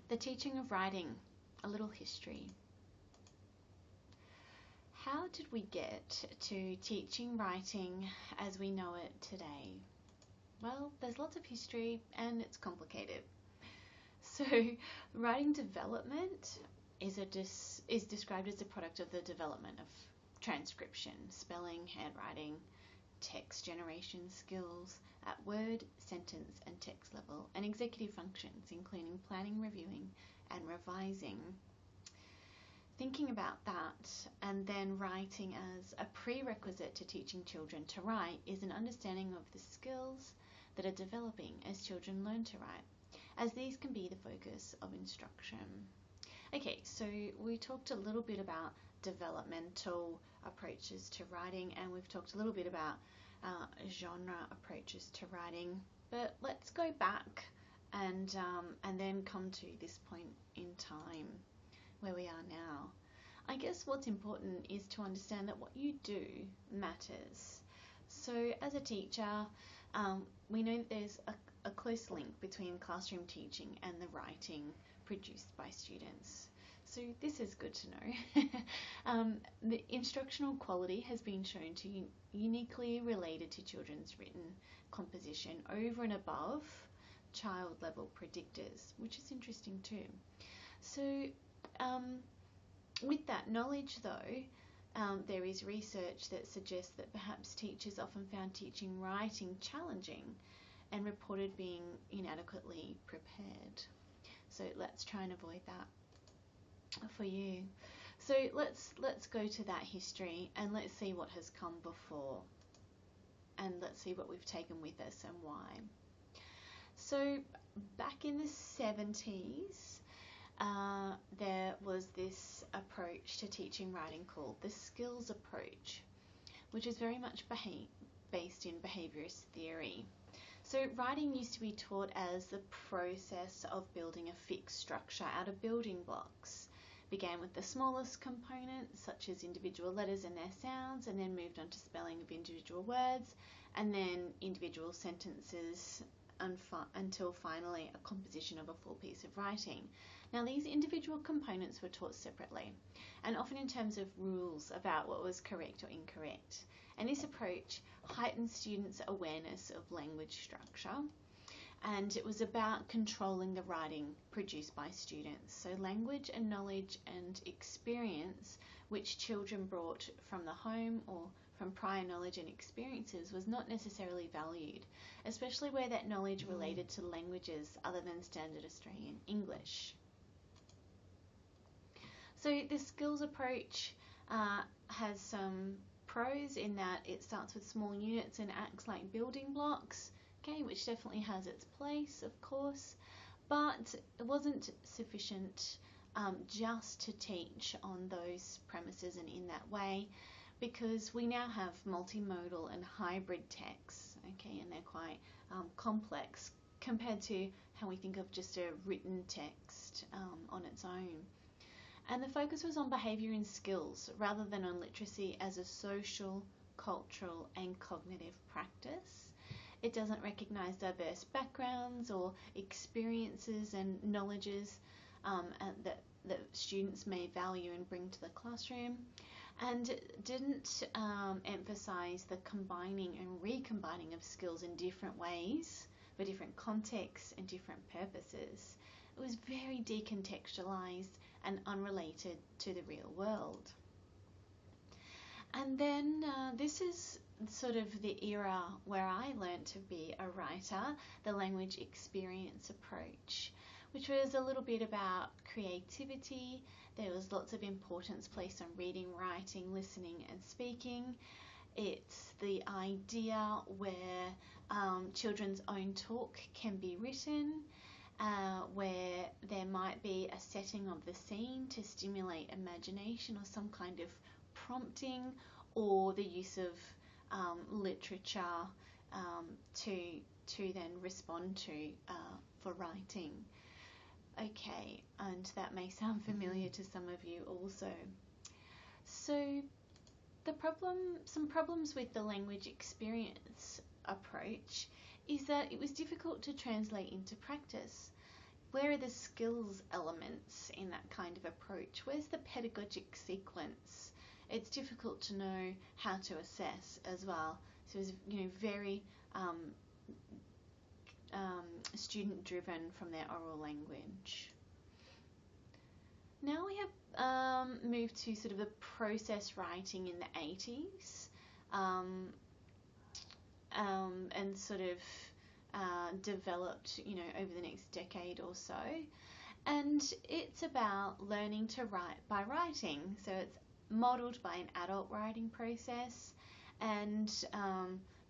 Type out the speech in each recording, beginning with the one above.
The teaching of writing, a little history. How did we get to teaching writing as we know it today? Well, there's lots of history and it's complicated. So, writing development is described as a product of the development of transcription, spelling, handwriting, text generation skills at word, sentence, and text level, and executive functions, including planning, reviewing, and revising. Thinking about that and then writing as a prerequisite to teaching children to write is an understanding of the skills that are developing as children learn to write, as these can be the focus of instruction. Okay, so we talked a little bit about developmental approaches to writing, and we've talked a little bit about genre approaches to writing, but let's go back and then come to this point in time where we are now. I guess what's important is to understand that what you do matters. So as a teacher, we know that there's a close link between classroom teaching and the writing produced by students. So this is good to know. The instructional quality has been shown to uniquely related to children's written composition over and above child level predictors, which is interesting too. So with that knowledge though, there is research that suggests that perhaps teachers often found teaching writing challenging and reported being inadequately prepared. So let's try and avoid that for you. So let's go to that history and let's see what has come before, and let's see what we've taken with us and why. So back in the 70s, there was this approach to teaching writing called the skills approach, which is very much based in behaviourist theory. So writing used to be taught as the process of building a fixed structure out of building blocks. Began with the smallest components, such as individual letters and their sounds, and then moved on to spelling of individual words, and then individual sentences, until finally a composition of a full piece of writing. Now these individual components were taught separately, and often in terms of rules about what was correct or incorrect. And this approach heightened students' awareness of language structure, and it was about controlling the writing produced by students. So language and knowledge and experience which children brought from the home or from prior knowledge and experiences was not necessarily valued, especially where that knowledge related to languages other than standard Australian English. So the skills approach has some pros in that it starts with small units and acts like building blocks, okay, which definitely has its place, of course, but it wasn't sufficient just to teach on those premises and in that way, because we now have multimodal and hybrid texts, okay, and they're quite complex compared to how we think of just a written text on its own. And the focus was on behaviour and skills rather than on literacy as a social, cultural and cognitive practice. It doesn't recognise diverse backgrounds or experiences and knowledges that students may value and bring to the classroom, and didn't emphasise the combining and recombining of skills in different ways for different contexts and different purposes. It was very decontextualised and unrelated to the real world. And then this is sort of the era where I learned to be a writer, the language experience approach, which was a little bit about creativity. There was lots of importance placed on reading, writing, listening and speaking. It's the idea where children's own talk can be written, where there might be a setting of the scene to stimulate imagination or some kind of prompting, or the use of literature to then respond to for writing. Okay, and that may sound familiar to some of you also. So some problems with the language experience approach is that it was difficult to translate into practice. where are the skills elements in that kind of approach? Where's the pedagogic sequence? It's difficult to know how to assess as well. So it's very student driven from their oral language. Now we have moved to sort of the process writing in the 80s and sort of developed over the next decade or so, and it's about learning to write by writing. So it's modelled by an adult writing process, and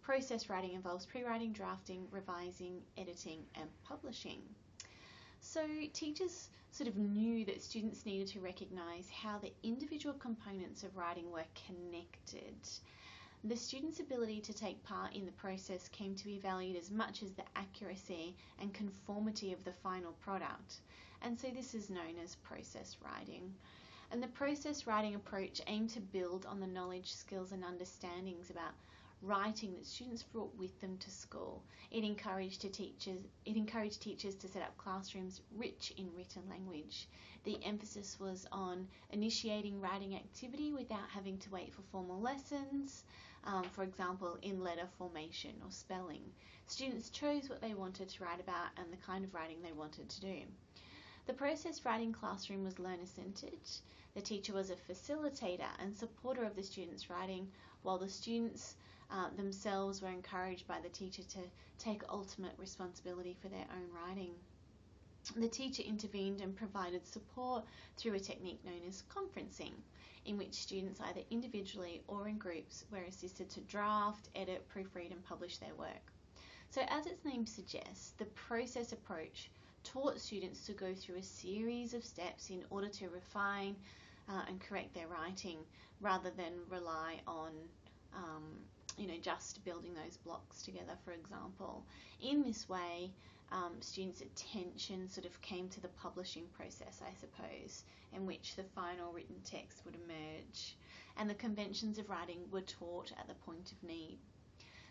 process writing involves pre-writing, drafting, revising, editing and publishing. So teachers sort of knew that students needed to recognise how the individual components of writing were connected. The student's ability to take part in the process came to be valued as much as the accuracy and conformity of the final product. And so this is known as process writing. And the process writing approach aimed to build on the knowledge, skills and understandings about writing that students brought with them to school. It encouraged teachers to set up classrooms rich in written language. The emphasis was on initiating writing activity without having to wait for formal lessons, for example, in letter formation or spelling. Students chose what they wanted to write about and the kind of writing they wanted to do. The process writing classroom was learner-centred. The teacher was a facilitator and supporter of the students' writing, while the students themselves were encouraged by the teacher to take ultimate responsibility for their own writing. The teacher intervened and provided support through a technique known as conferencing, in which students either individually or in groups were assisted to draft, edit, proofread and publish their work. So as its name suggests, the process approach taught students to go through a series of steps in order to refine and correct their writing, rather than rely on just building those blocks together, for example. In this way, students' attention sort of came to the publishing process, I suppose, in which the final written text would emerge, and the conventions of writing were taught at the point of need.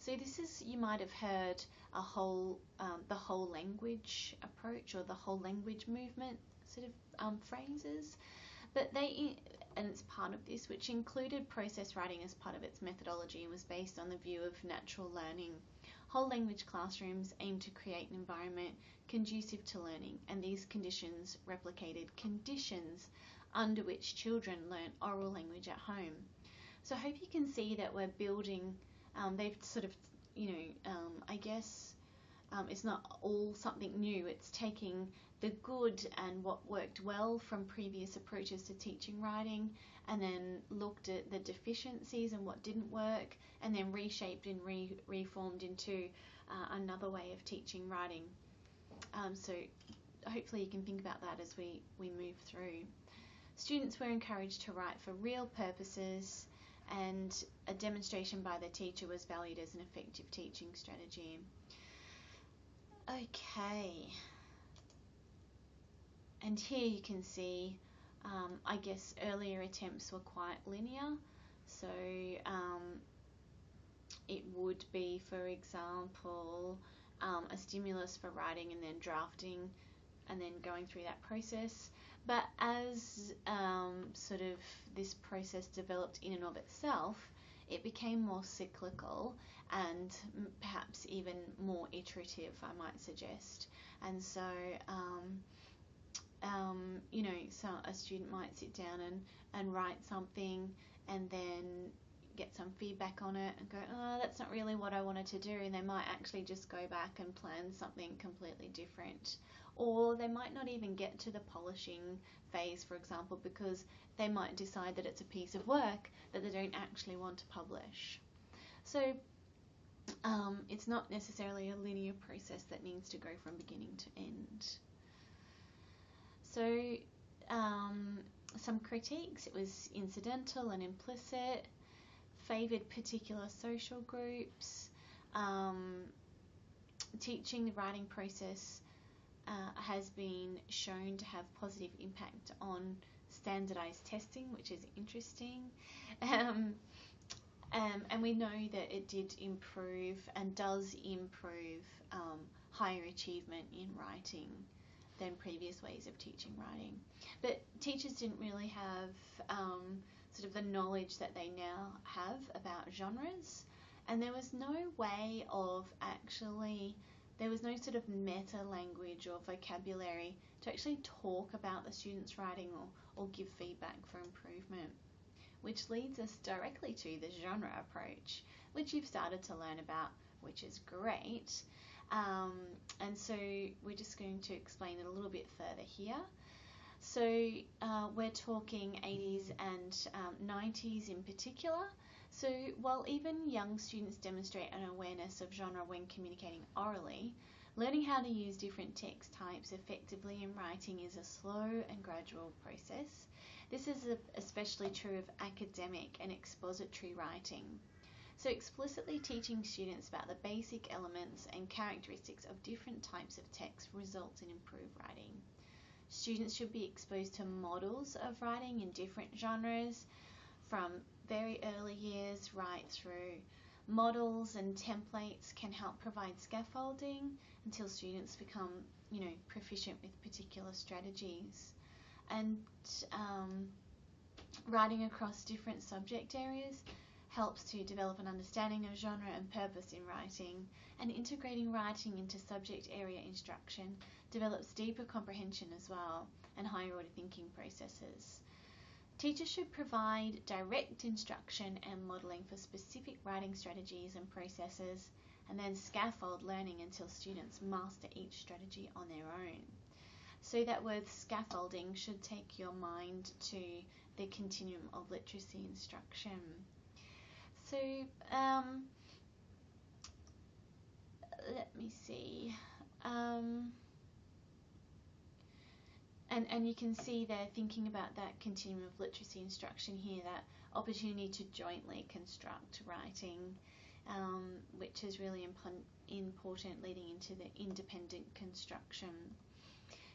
So this is, you might have heard the whole language approach, or the whole language movement sort of phrases, but and it's part of this, which included process writing as part of its methodology and was based on the view of natural learning. Whole language classrooms aim to create an environment conducive to learning, and these conditions replicated conditions under which children learn oral language at home. So I hope you can see that we're building, they've sort of, I guess it's not all something new. It's taking the good and what worked well from previous approaches to teaching writing, and then looked at the deficiencies and what didn't work, and then reshaped and reformed into another way of teaching writing. So hopefully you can think about that as we move through. Students were encouraged to write for real purposes, and a demonstration by the teacher was valued as an effective teaching strategy. Okay. And here you can see, I guess earlier attempts were quite linear. So it would be, for example, a stimulus for writing and then drafting and then going through that process. But as sort of this process developed in and of itself, it became more cyclical and perhaps even more iterative, I might suggest. And so so a student might sit down and write something and then get some feedback on it and go, oh, that's not really what I wanted to do, and they might actually just go back and plan something completely different. Or they might not even get to the polishing phase, for example, because they might decide that it's a piece of work that they don't actually want to publish. So it's not necessarily a linear process that needs to go from beginning to end. So some critiques: it was incidental and implicit, favoured particular social groups, teaching the writing process has been shown to have positive impact on standardised testing, which is interesting, and we know that it did improve and does improve higher achievement in writing. than previous ways of teaching writing. But teachers didn't really have sort of the knowledge that they now have about genres, and there was no way of there was no sort of meta language or vocabulary to actually talk about the student's writing or give feedback for improvement, which leads us directly to the genre approach, which you've started to learn about, which is great. And so we're just going to explain it a little bit further here. So we're talking 80s and 90s in particular. So while even young students demonstrate an awareness of genre when communicating orally, learning how to use different text types effectively in writing is a slow and gradual process. This is especially true of academic and expository writing. So explicitly teaching students about the basic elements and characteristics of different types of text results in improved writing. Students should be exposed to models of writing in different genres from very early years right through. Models and templates can help provide scaffolding until students become, proficient with particular strategies. And writing across different subject areas helps to develop an understanding of genre and purpose in writing, and integrating writing into subject area instruction develops deeper comprehension as well and higher order thinking processes. Teachers should provide direct instruction and modelling for specific writing strategies and processes, and then scaffold learning until students master each strategy on their own. So that word scaffolding should take your mind to the continuum of literacy instruction. So let me see. And you can see they're thinking about that continuum of literacy instruction here, that opportunity to jointly construct writing, which is really important leading into the independent construction.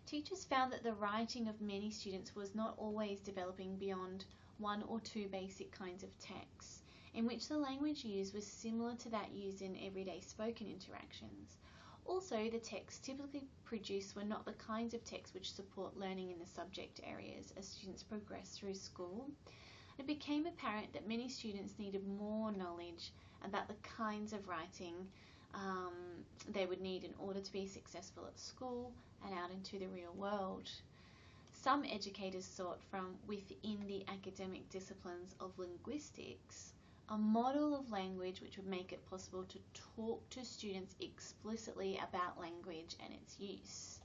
Teachers found that the writing of many students was not always developing beyond one or two basic kinds of texts, in which the language used was similar to that used in everyday spoken interactions. Also, the texts typically produced were not the kinds of texts which support learning in the subject areas as students progressed through school. It became apparent that many students needed more knowledge about the kinds of writing they would need in order to be successful at school and out into the real world. Some educators sought from within the academic disciplines of linguistics a model of language which would make it possible to talk to students explicitly about language and its use.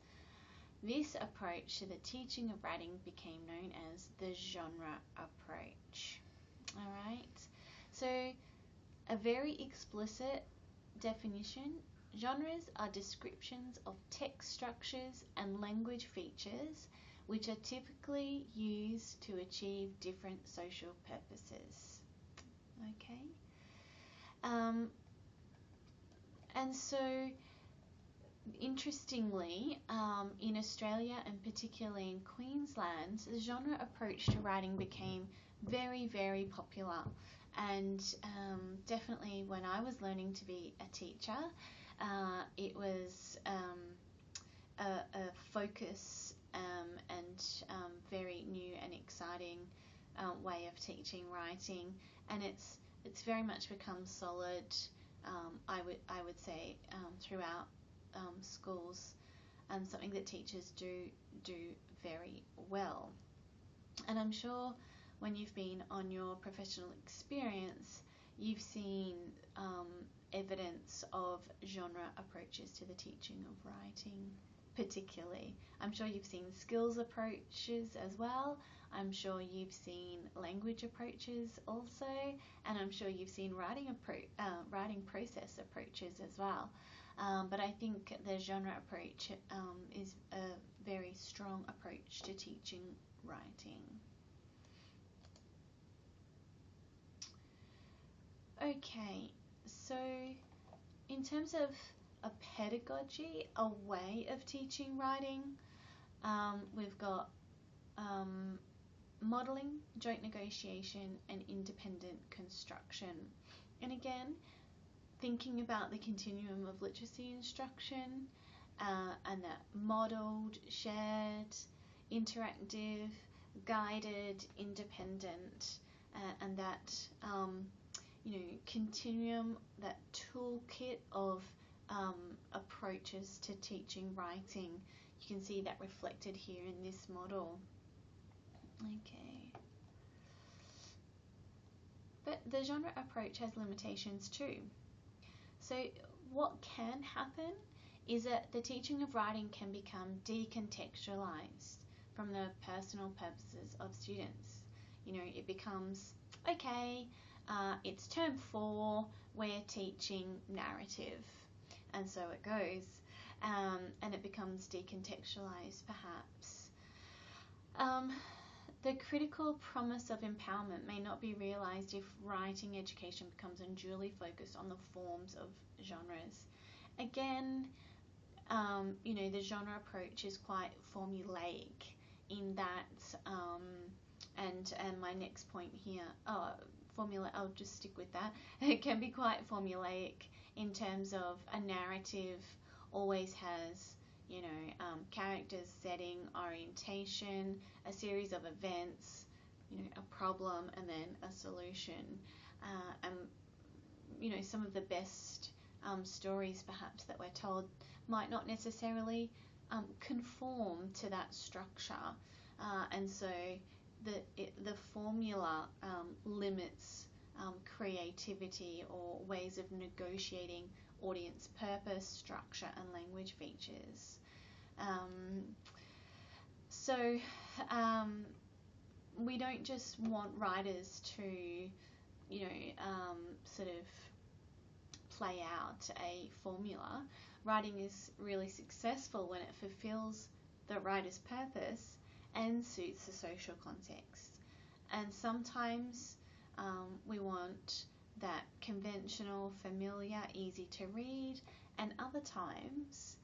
This approach to the teaching of writing became known as the genre approach. All right, so a very explicit definition: genres are descriptions of text structures and language features which are typically used to achieve different social purposes. Okay, and so interestingly, in Australia and particularly in Queensland, the genre approach to writing became very, very popular. And definitely when I was learning to be a teacher, it was a focus and very new and exciting way of teaching writing, and it's very much become solid. I would say throughout schools, and something that teachers do very well. And I'm sure when you've been on your professional experience, you've seen evidence of genre approaches to the teaching of writing. Particularly, I'm sure you've seen skills approaches as well. I'm sure you've seen language approaches also, and I'm sure you've seen writing process approaches as well. But I think the genre approach is a very strong approach to teaching writing. Okay, so in terms of a pedagogy, a way of teaching writing, we've got modelling, joint negotiation, and independent construction. And again, thinking about the continuum of literacy instruction, and that modelled, shared, interactive, guided, independent, and that continuum, that toolkit of approaches to teaching writing. You can see that reflected here in this model. Okay. But the genre approach has limitations too. So what can happen is that the teaching of writing can become decontextualized from the personal purposes of students. It becomes, okay, it's term 4, we're teaching narrative, and so it goes, and it becomes decontextualized perhaps. The critical promise of empowerment may not be realised if writing education becomes unduly focused on the forms of genres. Again, the genre approach is quite formulaic in that, and my next point here, I'll just stick with that. It can be quite formulaic in terms of a narrative always has characters, setting, orientation, a series of events, a problem, and then a solution. And some of the best stories perhaps that we're told might not necessarily conform to that structure, and so the formula limits creativity or ways of negotiating audience purpose, structure, and language features. So we don't just want writers to, sort of play out a formula. Writing is really successful when it fulfills the writer's purpose and suits the social context. And sometimes we want that conventional, familiar, easy to read, and other times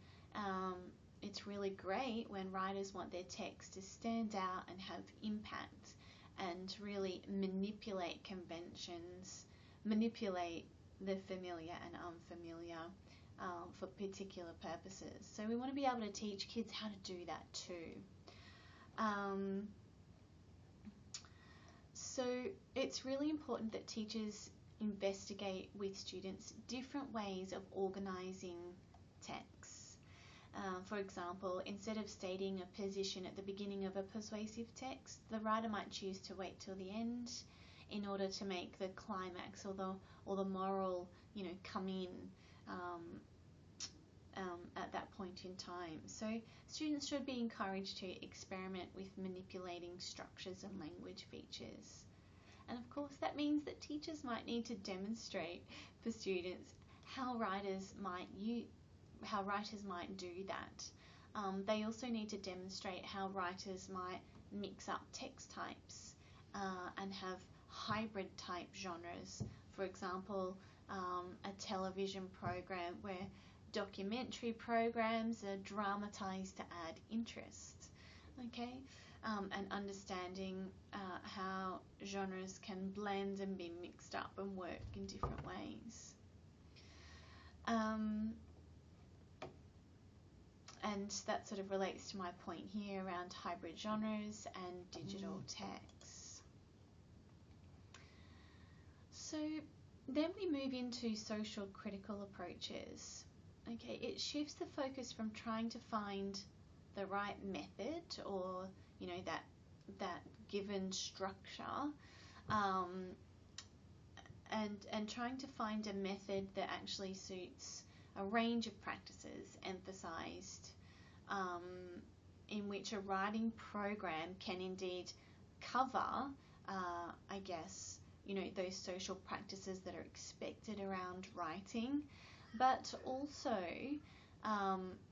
it's really great when writers want their text to stand out and have impact and really manipulate conventions, manipulate the familiar and unfamiliar for particular purposes. So we want to be able to teach kids how to do that too. So it's really important that teachers investigate with students different ways of organising texts. For example, instead of stating a position at the beginning of a persuasive text, the writer might choose to wait till the end in order to make the climax or the moral, come in at that point in time. So students should be encouraged to experiment with manipulating structures and language features. And of course that means that teachers might need to demonstrate for students how writers might do that. They also need to demonstrate how writers might mix up text types and have hybrid type genres. For example, a television program where documentary programs are dramatized to add interest. Okay, and understanding how genres can blend and be mixed up and work in different ways. And that sort of relates to my point here around hybrid genres and digital texts. So then we move into social critical approaches. Okay, it shifts the focus from trying to find the right method or that given structure, and trying to find a method that actually suits a range of practices emphasized, in which a writing program can indeed cover, those social practices that are expected around writing, but also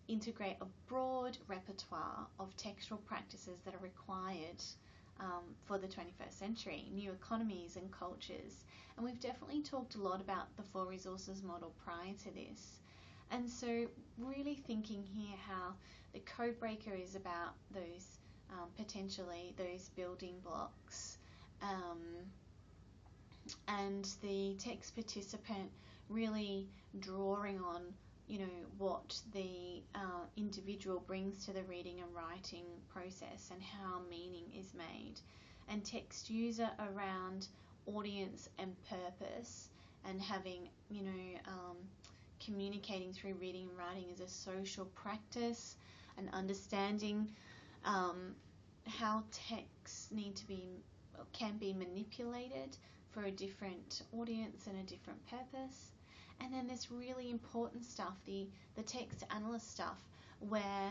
integrate a broad repertoire of textual practices that are required for the 21st century, new economies and cultures. And we've definitely talked a lot about the 4 resources model prior to this. And so really thinking here how the code breaker is about those potentially those building blocks, and the text participant really drawing on what the individual brings to the reading and writing process and how meaning is made, and text user around audience and purpose, and having, communicating through reading and writing as a social practice, and understanding how texts can be manipulated for a different audience and a different purpose. And then this really important stuff, the text analyst stuff, where,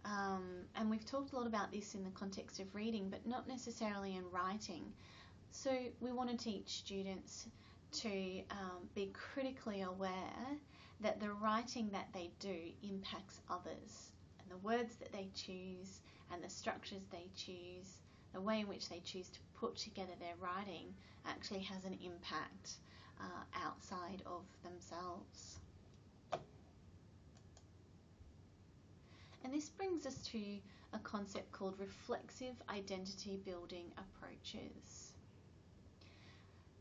and we've talked a lot about this in the context of reading, but not necessarily in writing. So we want to teach students to be critically aware that the writing that they do impacts others, and the words that they choose and the structures they choose, the way in which they choose to put together their writing actually has an impact outside of themselves. And this brings us to a concept called reflexive identity building approaches.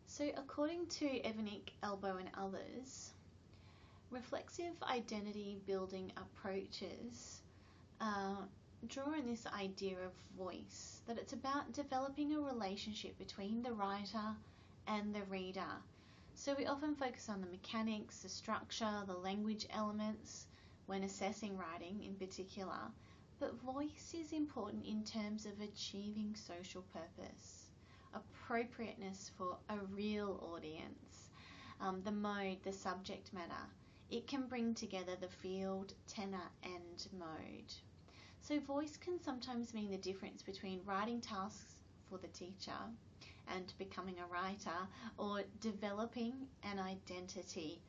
So according to Evanick, Elbow and others, reflexive identity building approaches draw on this idea of voice, that it's about developing a relationship between the writer and the reader. So we often focus on the mechanics, the structure, the language elements when assessing writing in particular, but voice is important in terms of achieving social purpose, appropriateness for a real audience, the mode, the subject matter. It can bring together the field, tenor and mode. So voice can sometimes mean the difference between writing tasks for the teacher and becoming a writer, or developing an identity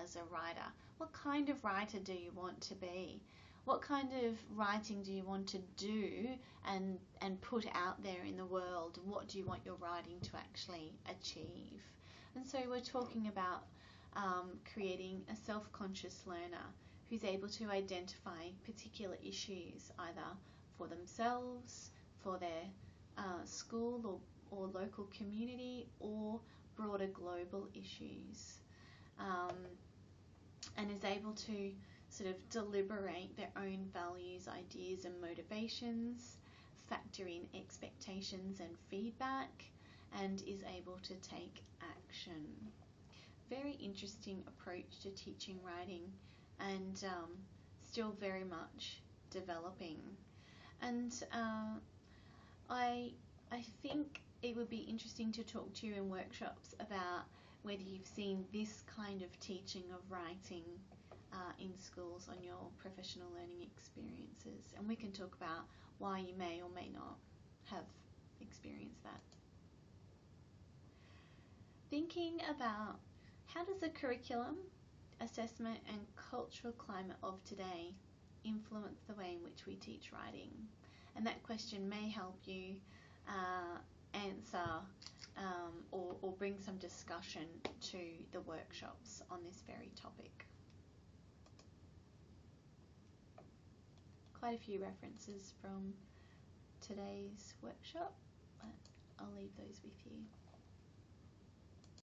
as a writer. What kind of writer do you want to be? What kind of writing do you want to do and put out there in the world? What do you want your writing to actually achieve? And so we're talking about creating a self-conscious learner who's able to identify particular issues either for themselves, for their school or local community, or broader global issues, and is able to sort of deliberate their own values, ideas and motivations, factor in expectations and feedback, and is able to take action. Very interesting approach to teaching writing, and still very much developing. And I think it would be interesting to talk to you in workshops about whether you've seen this kind of teaching of writing in schools on your professional learning experiences, and we can talk about why you may or may not have experienced that. Thinking about how does the curriculum, assessment and cultural climate of today influence the way in which we teach writing? And that question may help you answer or bring some discussion to the workshops on this very topic. Quite a few references from today's workshop, but I'll leave those with you.